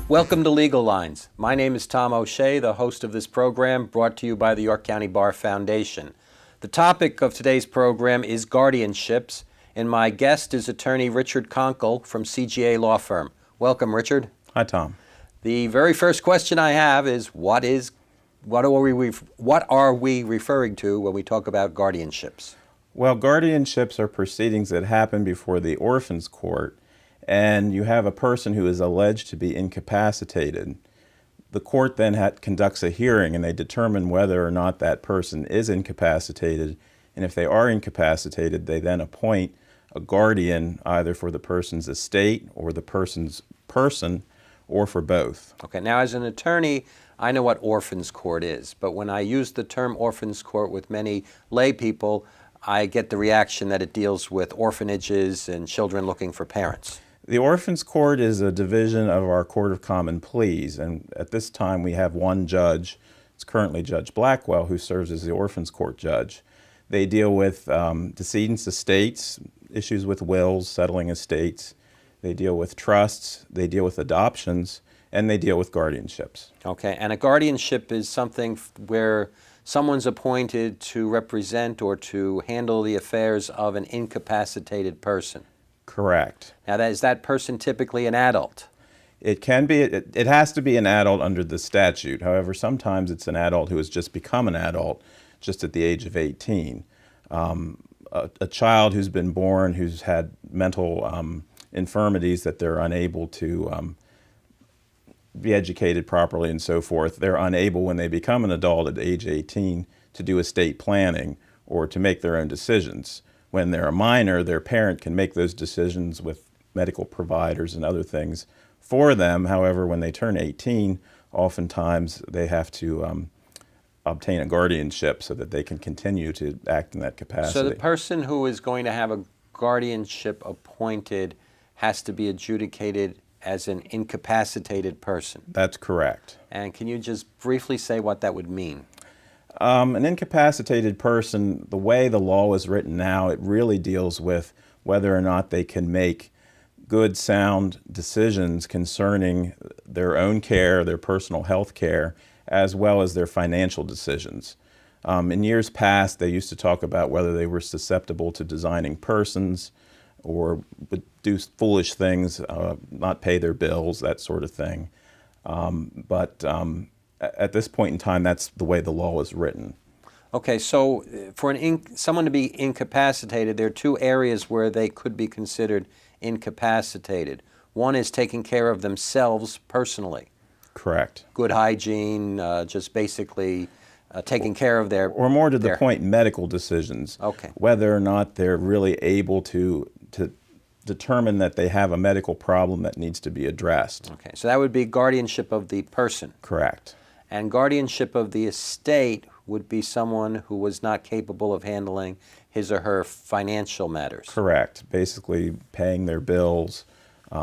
Welcome to Legal Lines. My name is Tom O'Shea, the host of this program, brought to you by the York County Bar Foundation. The topic of today's program is guardianships, and my guest is attorney Richard Konkel from CGA Law Firm. Welcome, Richard. Hi, Tom. The very first question I have is, what are we referring to when we talk about guardianships? Well, guardianships are proceedings that happen before the orphans court, and you have a person who is alleged to be incapacitated. The court then conducts a hearing, and they determine whether or not that person is incapacitated. And if they are incapacitated, they then appoint a guardian, either for the person's estate or the person's person, or for both. Okay, now as an attorney, I know what orphans court is, but when I use the term orphans court with many lay people, I get the reaction that it deals with orphanages and children looking for parents. The Orphans Court is a division of our Court of Common Pleas, and at this time we have one judge. It's currently Judge Blackwell, who serves as the Orphans Court judge. They deal with decedents' estates, issues with wills, settling estates. They deal with trusts, they deal with adoptions, and they deal with guardianships. Okay, and a guardianship is something where someone's appointed to represent or to handle the affairs of an incapacitated person. Correct. Now, is that person typically an adult? It can be. It has to be an adult under the statute. However, sometimes it's an adult who has just become an adult just at the age of 18. A child who's been born, who's had mental infirmities that they're unable to be educated properly and so forth, they're unable when they become an adult at age 18 to do estate planning or to make their own decisions. When they're a minor, their parent can make those decisions with medical providers and other things for them. However, when they turn 18, oftentimes they have to obtain a guardianship so that they can continue to act in that capacity. So the person who is going to have a guardianship appointed has to be adjudicated as an incapacitated person. That's correct. And can you just briefly say what that would mean? An incapacitated person, the way the law is written now, it really deals with whether or not they can make good, sound decisions concerning their own care, their personal health care, as well as their financial decisions. In years past, they used to talk about whether they were susceptible to designing persons or would do foolish things, not pay their bills, that sort of thing. But at this point in time, that's the way the law is written. Okay, so for someone to be incapacitated, there are two areas where they could be considered incapacitated. One is taking care of themselves personally. Correct. Good hygiene, just basically taking care of their... Or more to the point, medical decisions. Okay. Whether or not they're really able to determine that they have a medical problem that needs to be addressed. Okay, so that would be guardianship of the person. Correct. And guardianship of the estate would be someone who was not capable of handling his or her financial matters. Correct. Basically paying their bills,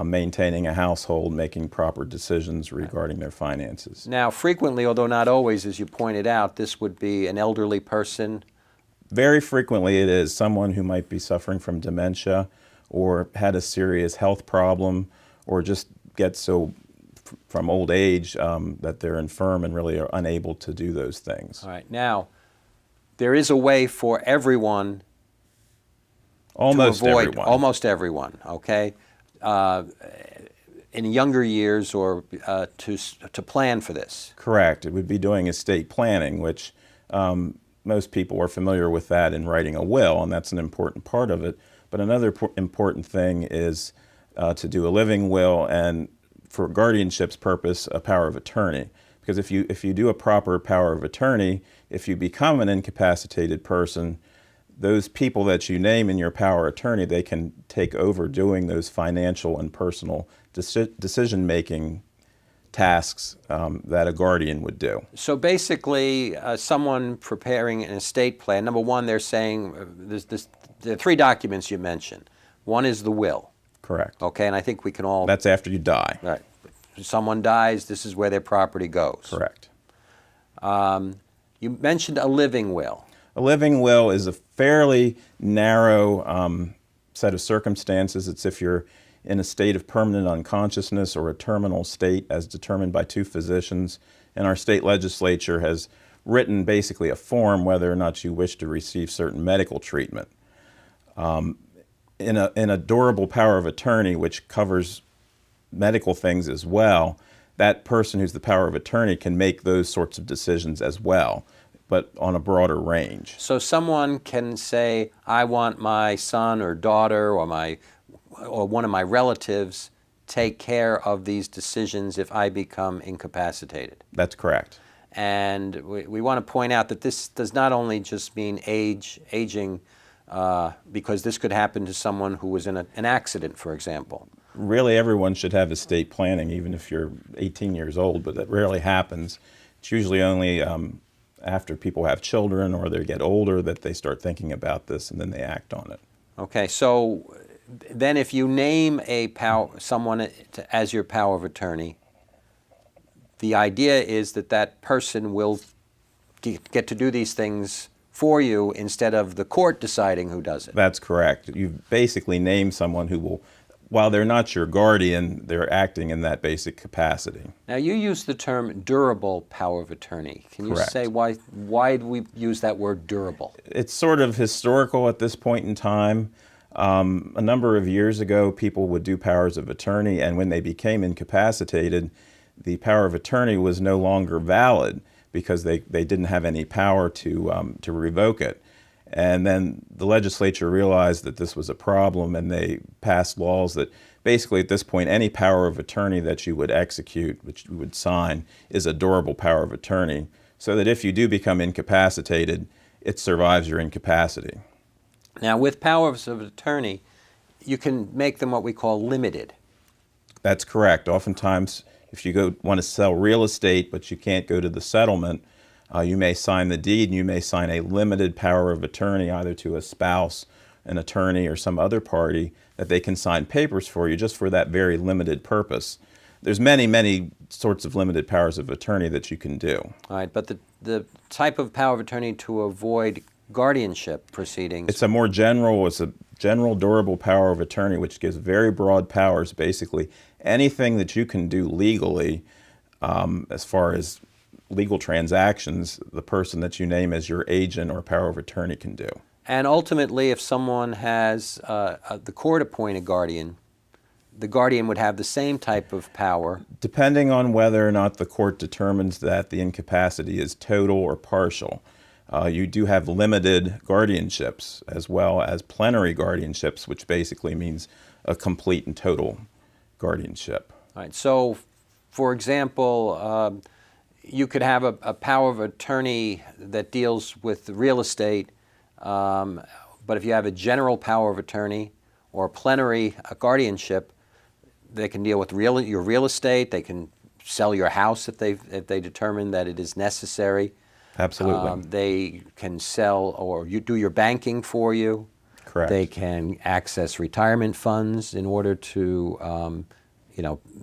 maintaining a household, making proper decisions regarding their finances. Now, frequently, although not always, as you pointed out, this would be an elderly person. Very frequently it is someone who might be suffering from dementia or had a serious health problem or just get so from old age that they're infirm and really are unable to do those things. All right. Now, there is a way for everyone Almost to avoid, everyone. almost everyone, okay, in younger years or to plan for this. Correct. It would be doing estate planning, which most people are familiar with that in writing a will, and that's an important part of it. But another important thing is to do a living will and, for guardianship's purpose, a power of attorney. Because if you do a proper power of attorney, if you become an incapacitated person, those people that you name in your power of attorney, they can take over doing those financial and personal decision-making tasks that a guardian would do. So basically, someone preparing an estate plan, number one, they're saying there are three documents you mentioned. One is the will. Correct. Okay, and I think we can all... That's after you die. Right. If someone dies, this is where their property goes. Correct. You mentioned a living will. A living will is a fairly narrow set of circumstances. It's if you're in a state of permanent unconsciousness or a terminal state as determined by two physicians. And our state legislature has written basically a form whether or not you wish to receive certain medical treatment. In a durable power of attorney, which covers medical things as well, that person who's the power of attorney can make those sorts of decisions as well, but on a broader range. So someone can say, I want my son or daughter or one of my relatives take care of these decisions if I become incapacitated. That's correct. And we want to point out that this does not only just mean aging, because this could happen to someone who was in an accident, for example. Really, everyone should have estate planning, even if you're 18 years old, but that rarely happens. It's usually only after people have children or they get older that they start thinking about this and then they act on it. Okay, so then if you name someone as your power of attorney, the idea is that that person will get to do these things for you instead of the court deciding who does it. That's correct. You basically name someone who will, while they're not your guardian, they're acting in that basic capacity. Now, you use the term durable power of attorney. Can you Correct. say why do we use that word durable? It's sort of historical at this point in time. A number of years ago, people would do powers of attorney, and when they became incapacitated, the power of attorney was no longer valid because they didn't have any power to revoke it. And then the legislature realized that this was a problem, and they passed laws that basically at this point any power of attorney that you would execute, which you would sign, is a durable power of attorney, so that if you do become incapacitated, it survives your incapacity. Now, with powers of attorney, you can make them what we call limited. That's correct. Oftentimes, if you want to sell real estate but you can't go to the settlement, you may sign the deed and you may sign a limited power of attorney either to a spouse, an attorney, or some other party that they can sign papers for you just for that very limited purpose. There's many, many sorts of limited powers of attorney that you can do. All right, but the type of power of attorney to avoid guardianship proceedings. It's a general durable power of attorney which gives very broad powers. Basically anything that you can do legally as far as legal transactions, the person that you name as your agent or power of attorney can do. And ultimately, if someone has the court-appointed guardian, the guardian would have the same type of power. Depending on whether or not the court determines that the incapacity is total or partial. You do have limited guardianships as well as plenary guardianships, which basically means a complete and total guardianship. All right. So, for example, you could have a power of attorney that deals with real estate, but if you have a general power of attorney or a plenary guardianship, they can deal with your real estate. They can sell your house if they determine that it is necessary. Absolutely. They can sell or do your banking for you. Correct. They can access retirement funds in order to,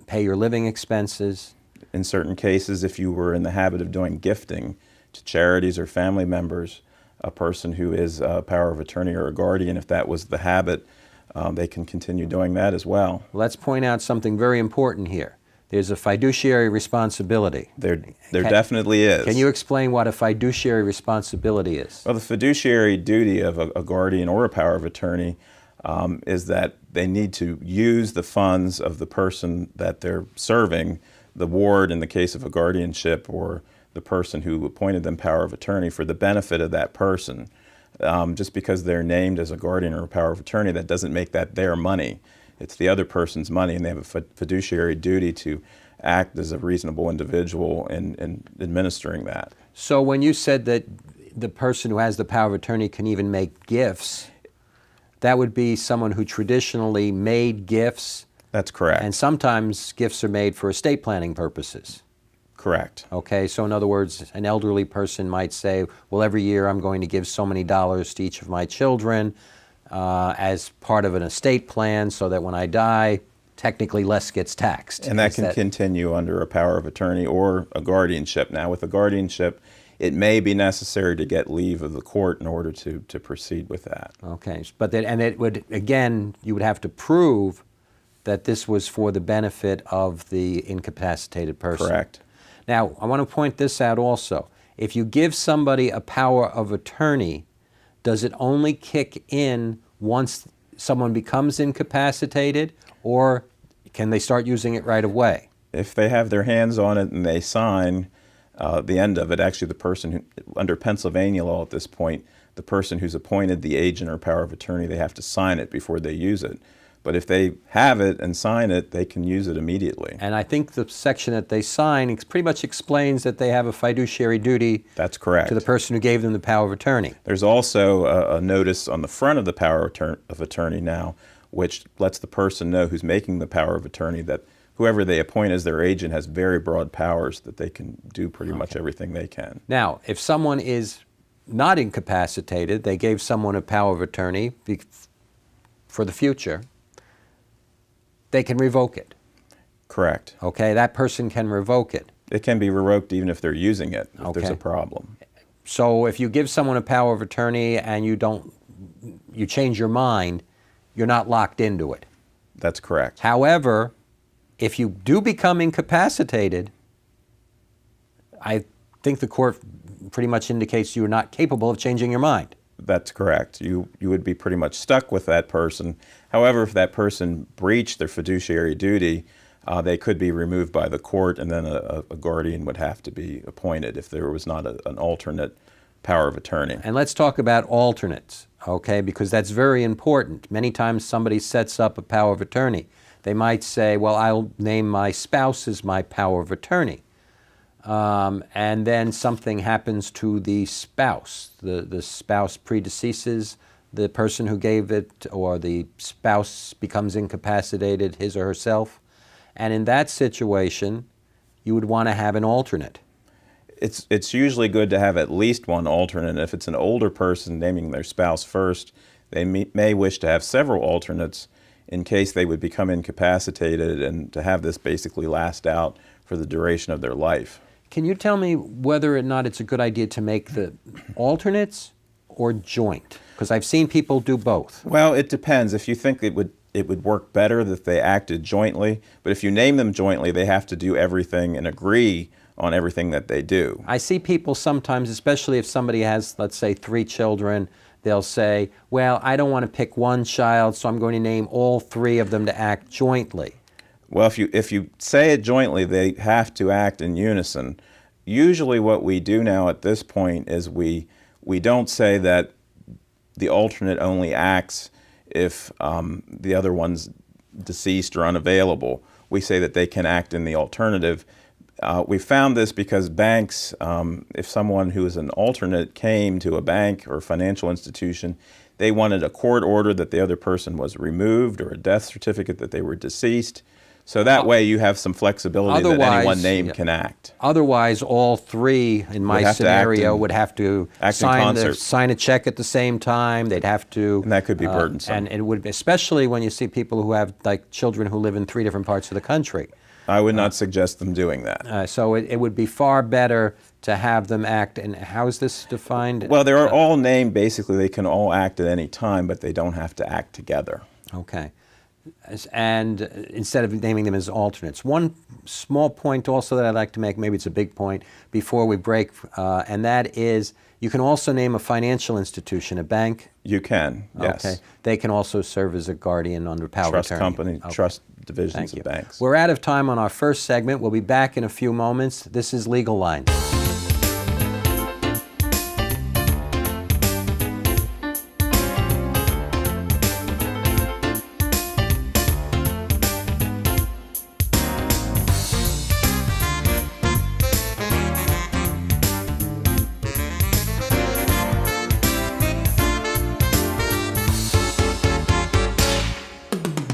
pay your living expenses. In certain cases, if you were in the habit of doing gifting to charities or family members, a person who is a power of attorney or a guardian, if that was the habit, they can continue doing that as well. Let's point out something very important here. There's a fiduciary responsibility. There definitely is. Can you explain what a fiduciary responsibility is? Well, the fiduciary duty of a guardian or a power of attorney is that they need to use the funds of the person that they're serving, the ward in the case of a guardianship, or the person who appointed them power of attorney, for the benefit of that person. Just because they're named as a guardian or a power of attorney, that doesn't make that their money. It's the other person's money, and they have a fiduciary duty to act as a reasonable individual in administering that. So when you said that the person who has the power of attorney can even make gifts, that would be someone who traditionally made gifts. That's correct. And sometimes gifts are made for estate planning purposes. Correct. Okay, so in other words, an elderly person might say, well, every year I'm going to give so many dollars to each of my children as part of an estate plan so that when I die, technically less gets taxed. And that can continue under a power of attorney or a guardianship. Now, with a guardianship, it may be necessary to get leave of the court in order to proceed with that. Okay, but it would, again, you would have to prove that this was for the benefit of the incapacitated person. Correct. Now, I want to point this out also. If you give somebody a power of attorney, does it only kick in once someone becomes incapacitated, or can they start using it right away? If they have their hands on it and they sign the end of it, actually the person who, under Pennsylvania law at this point, the person who's appointed the agent or power of attorney, they have to sign it before they use it. But if they have it and sign it, they can use it immediately. And I think the section that they sign pretty much explains that they have a fiduciary duty. That's correct. To the person who gave them the power of attorney. There's also a notice on the front of the power of attorney now, which lets the person know who's making the power of attorney that whoever they appoint as their agent has very broad powers, that they can do pretty much everything they can. Now, if someone is not incapacitated, they gave someone a power of attorney for the future, they can revoke it. Correct. Okay, that person can revoke it. It can be revoked even if they're using it, if there's a problem. So if you give someone a power of attorney and you change your mind, you're not locked into it. That's correct. However, if you do become incapacitated, I think the court pretty much indicates you're not capable of changing your mind. That's correct. You would be pretty much stuck with that person. However, if that person breached their fiduciary duty, they could be removed by the court, and then a guardian would have to be appointed if there was not an alternate power of attorney. And let's talk about alternates, okay, because that's very important. Many times somebody sets up a power of attorney. They might say, well, I'll name my spouse as my power of attorney. And then something happens to the spouse. The spouse predeceases the person who gave it, or the spouse becomes incapacitated, his or herself. And in that situation, you would want to have an alternate. It's usually good to have at least one alternate. If it's an older person naming their spouse first, they may wish to have several alternates in case they would become incapacitated, and to have this basically last out for the duration of their life. Can you tell me whether or not it's a good idea to make the alternates or joint? Because I've seen people do both. Well, it depends. If you think it would work better that they acted jointly, but if you name them jointly, they have to do everything and agree on everything that they do. I see people sometimes, especially if somebody has, let's say, 3 children, they'll say, well, I don't want to pick one child, so I'm going to name all 3 of them to act jointly. Well, if you say it jointly, they have to act in unison. Usually what we do now at this point is we don't say that the alternate only acts if the other one's deceased or unavailable. We say that they can act in the alternative. We found this because banks, if someone who is an alternate came to a bank or financial institution, they wanted a court order that the other person was removed, or a death certificate that they were deceased. So that way you have some flexibility that any one name can act. Otherwise, all 3 in my scenario would have to sign a check at the same time. They'd have to, and that could be burdensome. And it would, especially when you see people who have like children who live in 3 different parts of the country. I would not suggest them doing that. So it would be far better to have them act. And how is this defined? Well, they're all named. Basically, they can all act at any time, but they don't have to act together. Okay. And instead of naming them as alternates. One small point also that I'd like to make, maybe it's a big point, before we break, and that is you can also name a financial institution, a bank. You can, yes. Okay. They can also serve as a guardian under power of attorney. Trust company, trust divisions of banks. We're out of time on our first segment. We'll be back in a few moments. This is Legal Lines.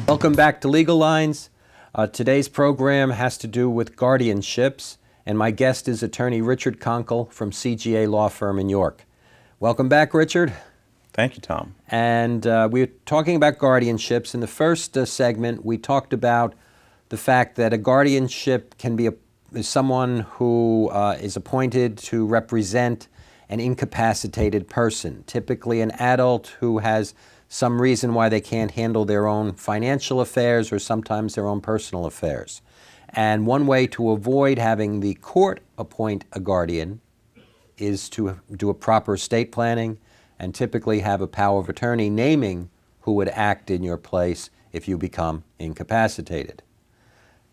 Welcome back to Legal Lines. Today's program has to do with guardianships, and my guest is attorney Richard Konkel from CGA Law Firm in York. Welcome back, Richard. Thank you, Tom. And we're talking about guardianships. In the first segment, we talked about the fact that a guardianship can be is someone who is appointed to represent an incapacitated person, typically an adult who has some reason why they can't handle their own financial affairs or sometimes their own personal affairs. And one way to avoid having the court appoint a guardian is to do a proper estate planning and typically have a power of attorney naming who would act in your place if you become incapacitated.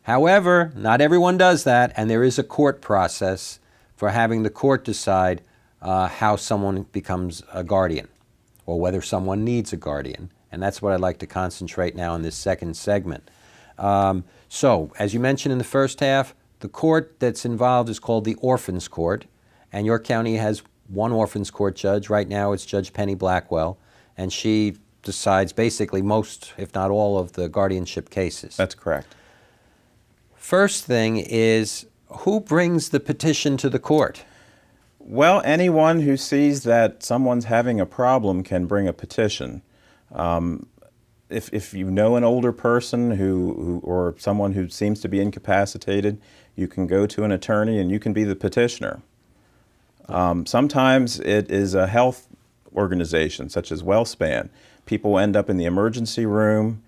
However, not everyone does that, and there is a court process for having the court decide how someone becomes a guardian or whether someone needs a guardian. And that's what I'd like to concentrate now in this second segment. So, as you mentioned in the first half, the court that's involved is called the Orphans Court, and York County has one Orphans Court judge. Right now it's Judge Penny Blackwell, and she decides basically most, if not all, of the guardianship cases. That's correct. First thing is, who brings the petition to the court? Well, anyone who sees that someone's having a problem can bring a petition. If you know an older person who or someone who seems to be incapacitated, you can go to an attorney and you can be the petitioner. Sometimes it is a health organization such as WellSpan. People end up in the emergency room.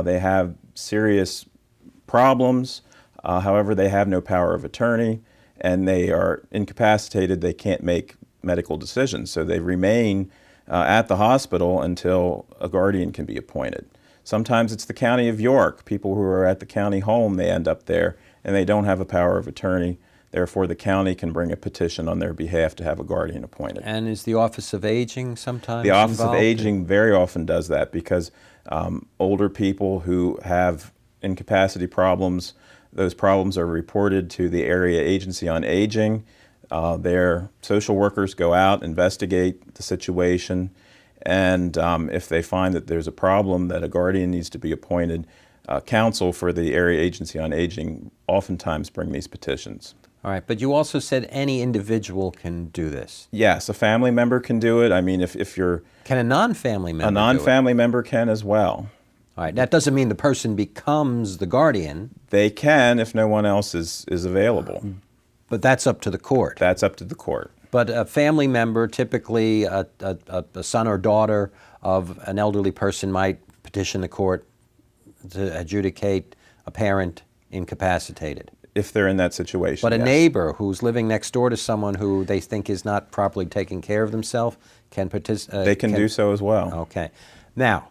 They have serious problems. However, they have no power of attorney and they are incapacitated. They can't make medical decisions. So they remain at the hospital until a guardian can be appointed. Sometimes it's the County of York. People who are at the county home, they end up there and they don't have a power of attorney. Therefore, the county can bring a petition on their behalf to have a guardian appointed. And is the Office of Aging sometimes The Office involved? of Aging very often does that because older people who have incapacity problems, those problems are reported to the Area Agency on Aging. Their social workers go out, investigate the situation, and if they find that there's a problem that a guardian needs to be appointed, counsel for the Area Agency on Aging oftentimes bring these petitions. All right, but you also said any individual can do this. Yes, a family member can do it. I mean, if you're... Can a non-family member A non-family member can as well. All right, that doesn't mean the person becomes the guardian. They can if no one else is available. But that's up to the court. That's up to the court. But a family member, typically a son or daughter of an elderly person, might petition the court to adjudicate a parent incapacitated. If they're in that situation, But a yes. neighbor who's living next door to someone who they think is not properly taking care of themselves can participate. They can do so as well. Okay. Now,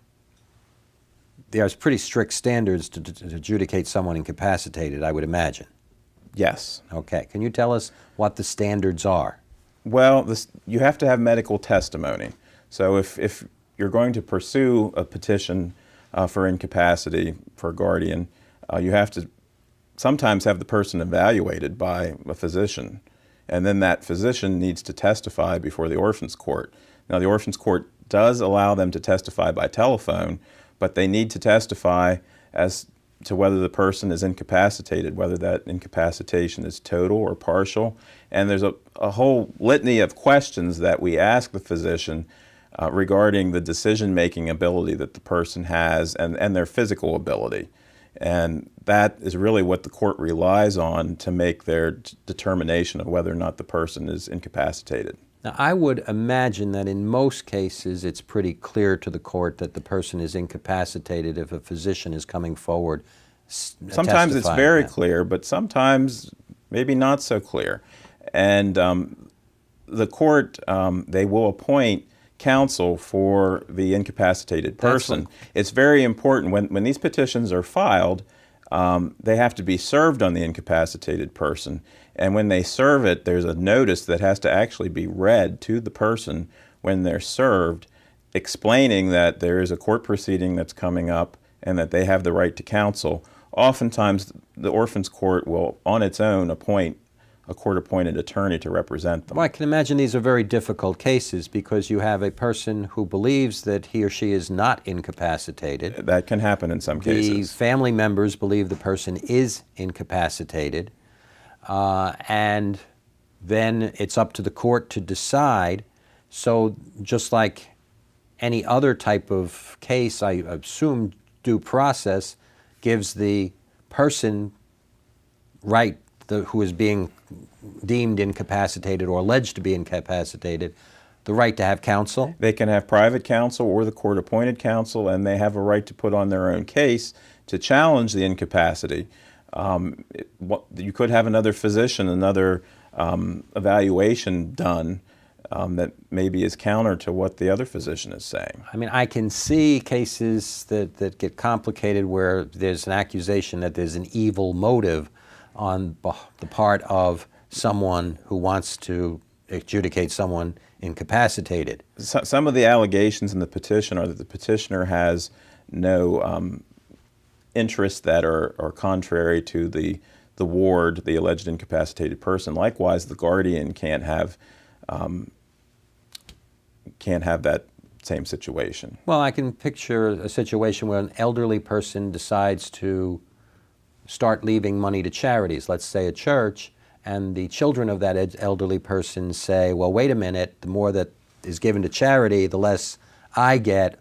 there's pretty strict standards to adjudicate someone incapacitated, I would imagine. Yes. Okay. Can you tell us what the standards are? Well, you have to have medical testimony. So if you're going to pursue a petition for incapacity for a guardian, you have to sometimes have the person evaluated by a physician. And then that physician needs to testify before the Orphans Court. Now, the Orphans Court does allow them to testify by telephone, but they need to testify as to whether the person is incapacitated, whether that incapacitation is total or partial. And there's a whole litany of questions that we ask the physician regarding the decision-making ability that the person has and their physical ability. And that is really what the court relies on to make their determination of whether or not the person is incapacitated. Now, I would imagine that in most cases it's pretty clear to the court that the person is incapacitated if a physician is coming forward. Sometimes it's very clear, but sometimes maybe not so clear. And the court, they will appoint counsel for the incapacitated person. It's very important when these petitions are filed, they have to be served on the incapacitated person. And when they serve it, there's a notice that has to actually be read to the person when they're served, explaining that there is a court proceeding that's coming up and that they have the right to counsel. Oftentimes, the Orphans Court will, on its own, appoint a court-appointed attorney to represent them. Well, I can imagine these are very difficult cases because you have a person who believes that he or she is not incapacitated. That can happen in some cases. The family members believe the person is incapacitated, and then it's up to the court to decide. So just like any other type of case, I assume due process gives the person right who is being deemed incapacitated or alleged to be incapacitated the right to have counsel? They can have private counsel or the court-appointed counsel, and they have a right to put on their own case to challenge the incapacity. You could have another physician, another evaluation done that maybe is counter to what the other physician is saying. I mean, I can see cases that get complicated where there's an accusation that there's an evil motive on the part of someone who wants to adjudicate someone incapacitated. Some of the allegations in the petition are that the petitioner has no interests that are contrary to the ward, the alleged incapacitated person. Likewise, the guardian can't have that same situation. Well, I can picture a situation where an elderly person decides to start leaving money to charities, let's say a church, and the children of that elderly person say, well, wait a minute, the more that is given to charity, the less I get.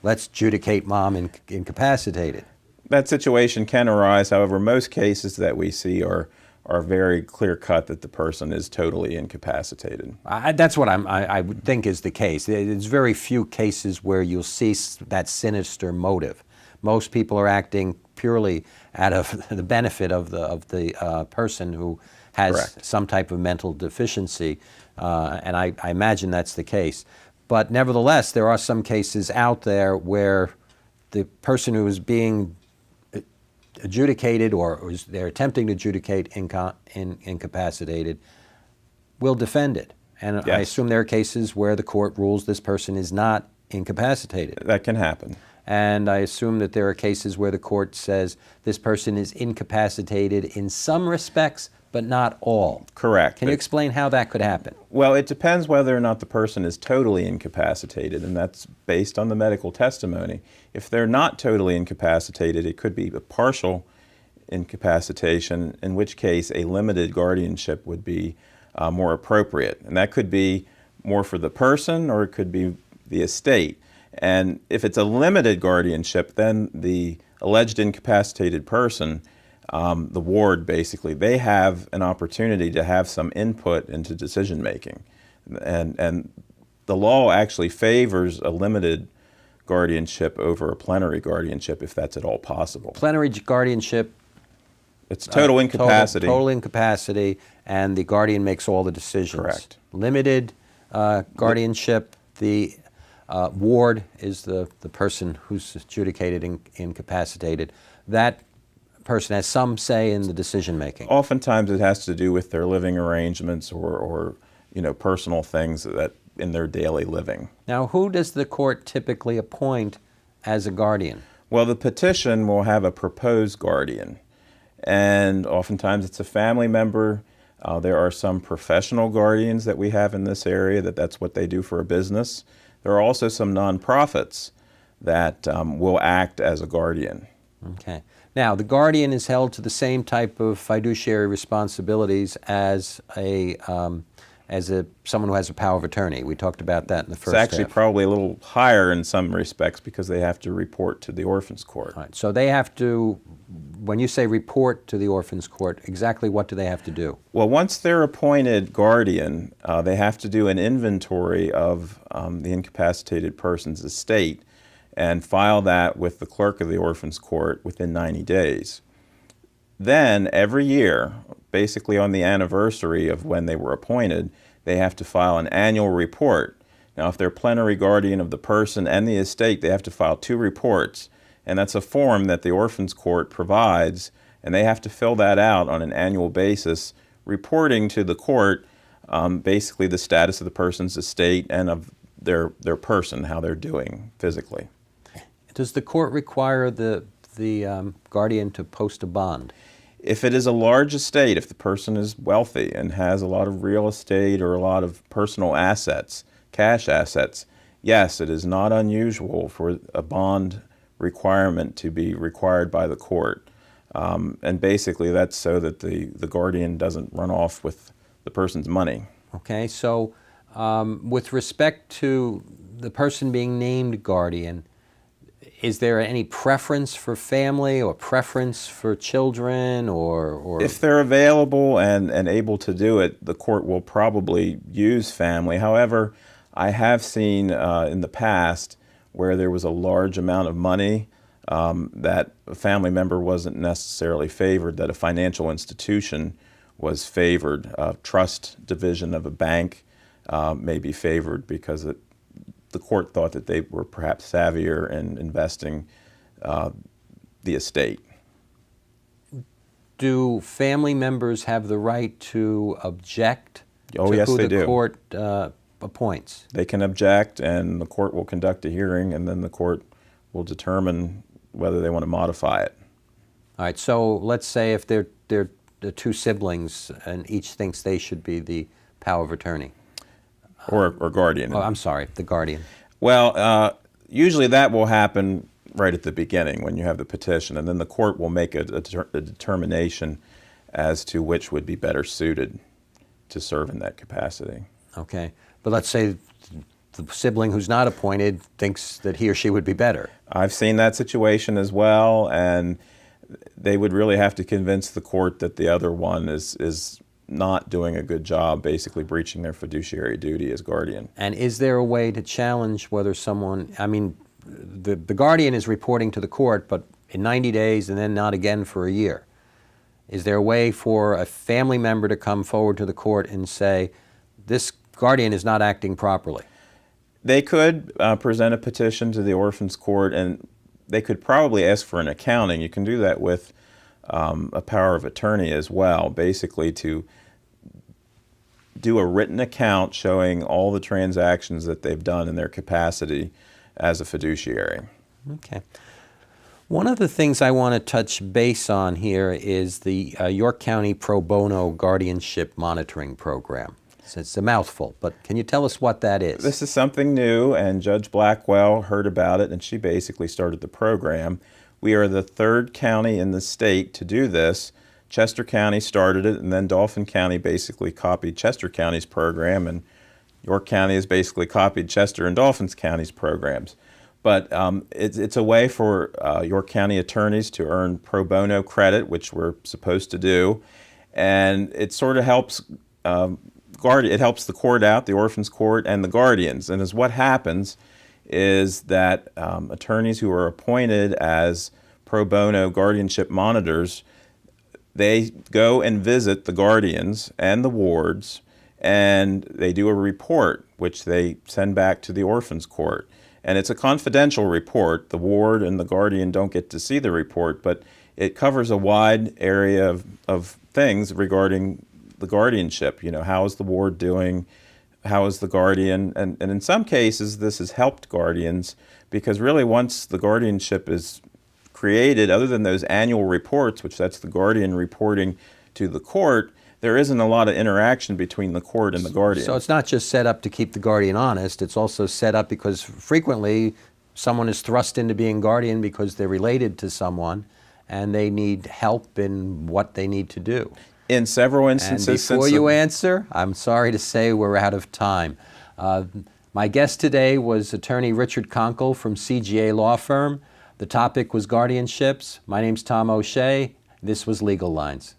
Let's adjudicate mom incapacitated. That situation can arise. However, most cases that we see are very clear-cut that the person is totally incapacitated. That's what I would think is the case. There's very few cases where you'll see that sinister motive. Most people are acting purely out of the benefit of the person who has Correct. some type of mental deficiency, and I imagine that's the case. But nevertheless, there are some cases out there where the person who is being adjudicated or they're attempting to adjudicate incapacitated will defend it. And Yes. I assume there are cases where the court rules this person is not incapacitated. That can happen. And I assume that there are cases where the court says this person is incapacitated in some respects, but not all. Correct. Can you explain how that could happen? Well, it depends whether or not the person is totally incapacitated, and that's based on the medical testimony. If they're not totally incapacitated, it could be a partial incapacitation, in which case a limited guardianship would be more appropriate. And that could be more for the person, or it could be the estate. And if it's a limited guardianship, then the alleged incapacitated person, the ward basically, they have an opportunity to have some input into decision making. And the law actually favors a limited guardianship over a plenary guardianship if that's at all possible. Plenary guardianship, It's total incapacity. Total incapacity, and the guardian makes all the decisions. Correct. Limited guardianship, the ward is the person who's adjudicated incapacitated. That person has some say in the decision making. Oftentimes it has to do with their living arrangements or personal things that in their daily living. Now, who does the court typically appoint as a guardian? Well, the petition will have a proposed guardian, and oftentimes it's a family member. There are some professional guardians that we have in this area that's what they do for a business. There are also some nonprofits that will act as a guardian. Okay. Now, the guardian is held to the same type of fiduciary responsibilities as someone who has a power of attorney. We talked about that in the first It's actually half. probably a little higher in some respects because they have to report to the orphans court. All right. So they have to, when you say report to the orphans court, exactly what do they have to do? Well, once they're appointed guardian, they have to do an inventory of the incapacitated person's estate and file that with the clerk of the orphans court within 90 days. Then every year, basically on the anniversary of when they were appointed, they have to file an annual report. Now, if they're plenary guardian of the person and the estate, they have to file 2 reports, and that's a form that the orphans court provides, and they have to fill that out on an annual basis, reporting to the court basically the status of the person's estate and of their person, how they're doing physically. Does the court require the guardian to post a bond? If it is a large estate, if the person is wealthy and has a lot of real estate or a lot of personal assets, cash assets, yes, it is not unusual for a bond requirement to be required by the court. And basically that's so that the guardian doesn't run off with the person's money. Okay, so with respect to the person being named guardian, is there any preference for family or preference for children or? If they're available and able to do it, the court will probably use family. However, I have seen in the past where there was a large amount of money that a family member wasn't necessarily favored, that a financial institution was favored. A trust division of a bank may be favored because the court thought that they were perhaps savvier in investing the estate. Do family members have the right to object Oh, to yes, who they the do. court appoints? They can object, and the court will conduct a hearing, and then the court will determine whether they want to modify it. All right, so let's say if they're the two siblings and each thinks they should be the power of attorney. Or guardian. Oh, I'm sorry, the guardian. Well, usually that will happen right at the beginning when you have the petition, and then the court will make a determination as to which would be better suited to serve in that capacity. Okay, but let's say the sibling who's not appointed thinks that he or she would be better. I've seen that situation as well, and they would really have to convince the court that the other one is not doing a good job, basically breaching their fiduciary duty as guardian. And is there a way to challenge whether someone, I mean, the guardian is reporting to the court, but in 90 days and then not again for a year. Is there a way for a family member to come forward to the court and say, this guardian is not acting properly? They could present a petition to the orphans court, and they could probably ask for an accounting. You can do that with a power of attorney as well, basically to do a written account showing all the transactions that they've done in their capacity as a fiduciary. Okay. One of the things I want to touch base on here is the York County Pro Bono Guardianship Monitoring Program. It's a mouthful, but can you tell us what that is? This is something new, and Judge Blackwell heard about it, and she basically started the program. We are the third county in the state to do this. Chester County started it, and then Dauphin County basically copied Chester County's program, and York County has basically copied Chester and Dauphin County's programs. But it's a way for York County attorneys to earn pro bono credit, which we're supposed to do, and it sort of helps it helps the court out, the orphans court, and the guardians. And as what happens is that attorneys who are appointed as pro bono guardianship monitors, they go and visit the guardians and the wards, and they do a report, which they send back to the orphans court. And it's a confidential report. The ward and the guardian don't get to see the report, but it covers a wide area of things regarding the guardianship. You know, how is the ward doing? How is the guardian? And in some cases, this has helped guardians because really once the guardianship is created, other than those annual reports, which that's the guardian reporting to the court, there isn't a lot of interaction between the court and the guardian. So it's not just set up to keep the guardian honest, it's also set up because frequently someone is thrust into being guardian because they're related to someone and they need help in what they need to do. In several instances. And before you answer, I'm sorry to say we're out of time. My guest today was attorney Richard Konkel from CGA Law Firm. The topic was guardianships. My name's Tom O'Shea. This was Legal Lines.